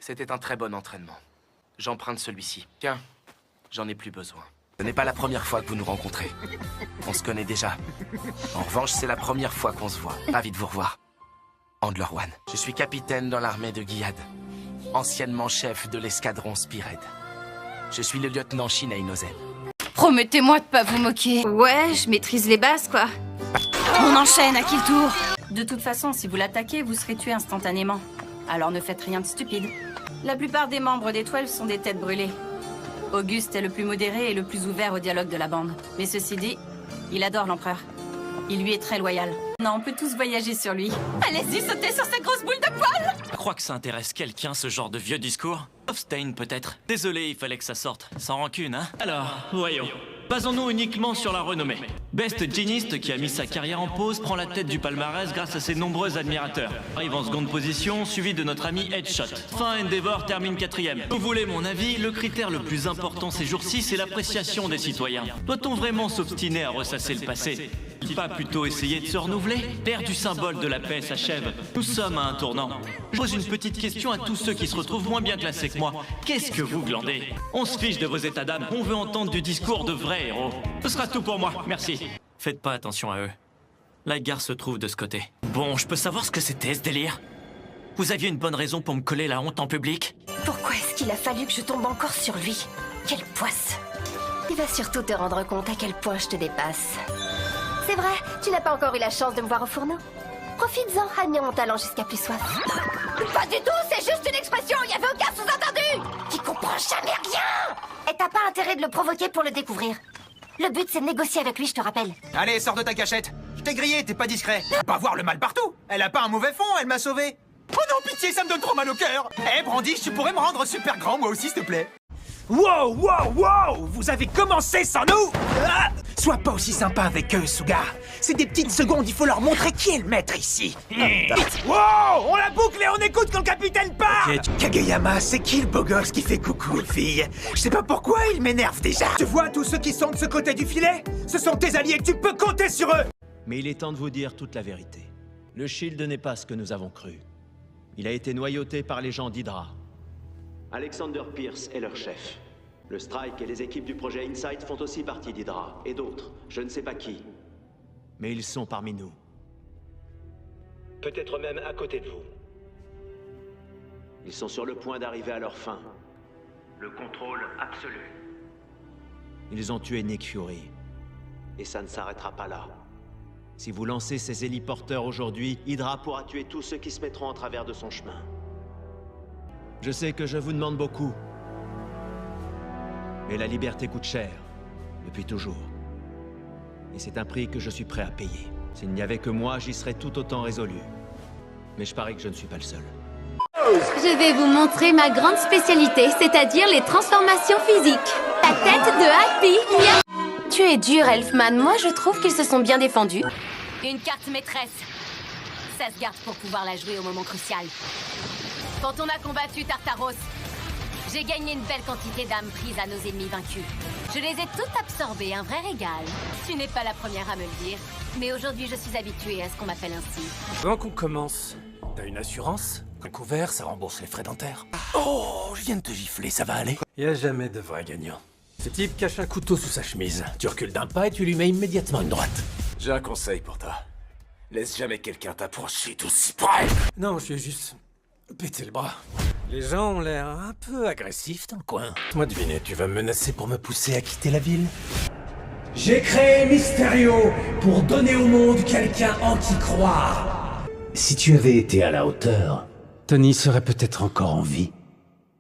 C'était un très bon entraînement. J'emprunte celui-ci. Tiens, j'en ai plus besoin. Ce n'est pas la première fois que vous nous rencontrez. On se connaît déjà. En revanche, c'est la première fois qu'on se voit. Ravi de vous revoir. Andler One. Je suis capitaine dans l'armée de Gilead. Anciennement chef de l'escadron Spearhead. Je suis le lieutenant Shin Ainozen. Promettez-moi de pas vous moquer. Ouais, je maîtrise les bases, quoi. On enchaîne à qui le tour? De toute façon, si vous l'attaquez, vous serez tué instantanément. Alors ne faites rien de stupide. La plupart des membres des 12 sont des têtes brûlées. Auguste est le plus modéré et le plus ouvert au dialogue de la bande. Mais ceci dit, il adore l'empereur. Il lui est très loyal. Non, on peut tous voyager sur lui. Allez-y, sautez sur cette grosse boule de poil! Je crois que ça intéresse quelqu'un, ce genre de vieux discours. Hofstein, peut-être. Désolé, il fallait que ça sorte. Sans rancune, hein? Alors, voyons. Basons-nous uniquement sur la renommée. Best Giniste, qui a mis sa carrière en pause, prend la tête du palmarès grâce à ses nombreux admirateurs. Arrive en seconde position, suivi de notre ami Headshot. Fin Endeavor termine 4ème. Vous voulez mon avis, le critère le plus important ces jours-ci, c'est l'appréciation des citoyens. Doit-on vraiment s'obstiner à ressasser le passé? Pas plutôt essayer de se renouveler? L'ère du symbole de la paix s'achève. Nous sommes à un tournant. Je pose une petite question à tous ceux qui se retrouvent moins bien classés que moi. Qu'est-ce que vous glandez? On se fiche de vos états d'âme. On veut entendre du discours de vrais héros. Ce sera tout pour moi, merci. Faites pas attention à eux. La gare se trouve de ce côté. Bon, je peux savoir ce que c'était, ce délire? Vous aviez une bonne raison pour me coller la honte en public? Pourquoi est-ce qu'il a fallu que je tombe encore sur lui? Quelle poisse! Tu vas surtout te rendre compte à quel point je te dépasse. C'est vrai, tu n'as pas encore eu la chance de me voir au fourneau. Profites-en, admire mon talent jusqu'à plus soif. Pas du tout, c'est juste une expression, il n'y avait aucun sous-entendu! Tu comprends jamais rien! Et t'as pas intérêt de le provoquer pour le découvrir. Le but, c'est de négocier avec lui, je te rappelle. Allez, sors de ta cachette. Je t'ai grillé, t'es pas discret. Pas voir le mal partout. Elle a pas un mauvais fond, elle m'a sauvé. Oh non, pitié, ça me donne trop mal au cœur. Eh, Brandish, tu pourrais me rendre super grand, moi aussi, s'il te plaît. Wow, wow, wow! Vous avez commencé sans nous? Ah! Sois pas aussi sympa avec eux, Suga. C'est des petites secondes, il faut leur montrer qui est le maître ici. Wow! On la boucle et on écoute quand le capitaine part! Kageyama, c'est qui le beau gosse qui fait coucou aux filles? Je sais pas pourquoi, il m'énerve déjà. Tu vois tous ceux qui sont de ce côté du filet? Ce sont tes alliés, tu peux compter sur eux! Mais il est temps de vous dire toute la vérité. Le Shield n'est pas ce que nous avons cru. Il a été noyauté par les gens d'Hydra. Alexander Pierce est leur chef. Le Strike et les équipes du projet Insight font aussi partie d'Hydra, et d'autres, je ne sais pas qui. Mais ils sont parmi nous. Peut-être même à côté de vous. Ils sont sur le point d'arriver à leur fin. Le contrôle absolu. Ils ont tué Nick Fury. Et ça ne s'arrêtera pas là. Si vous lancez ces héliporteurs aujourd'hui, Hydra pourra tuer tous ceux qui se mettront en travers de son chemin. Je sais que je vous demande beaucoup. Mais la liberté coûte cher, depuis toujours. Et c'est un prix que je suis prêt à payer. S'il n'y avait que moi, j'y serais tout autant résolu. Mais je parie que je ne suis pas le seul. Je vais vous montrer ma grande spécialité, c'est-à-dire les transformations physiques. La tête de Happy, miaou. Tu es dur, Elfman. Moi, je trouve qu'ils se sont bien défendus. Une carte maîtresse. Ça se garde pour pouvoir la jouer au moment crucial. Quand on a combattu Tartaros, j'ai gagné une belle quantité d'âmes prises à nos ennemis vaincus. Je les ai toutes absorbées, un vrai régal. Tu n'es pas la première à me le dire, mais aujourd'hui je suis habituée à ce qu'on m'appelle ainsi. Avant qu'on commence, t'as une assurance? Un couvert, ça rembourse les frais dentaires. Oh, je viens de te gifler, ça va aller? Y a jamais de vrai gagnant. Ce type cache un couteau sous sa chemise. Tu recules d'un pas et tu lui mets immédiatement une droite. J'ai un conseil pour toi. Laisse jamais quelqu'un t'approcher d'aussi près. Non, je vais juste péter le bras. Les gens ont l'air un peu agressifs dans le coin. Moi deviner, tu vas me menacer pour me pousser à quitter la ville? J'ai créé Mysterio pour donner au monde quelqu'un en qui croire. Si tu avais été à la hauteur, Tony serait peut-être encore en vie.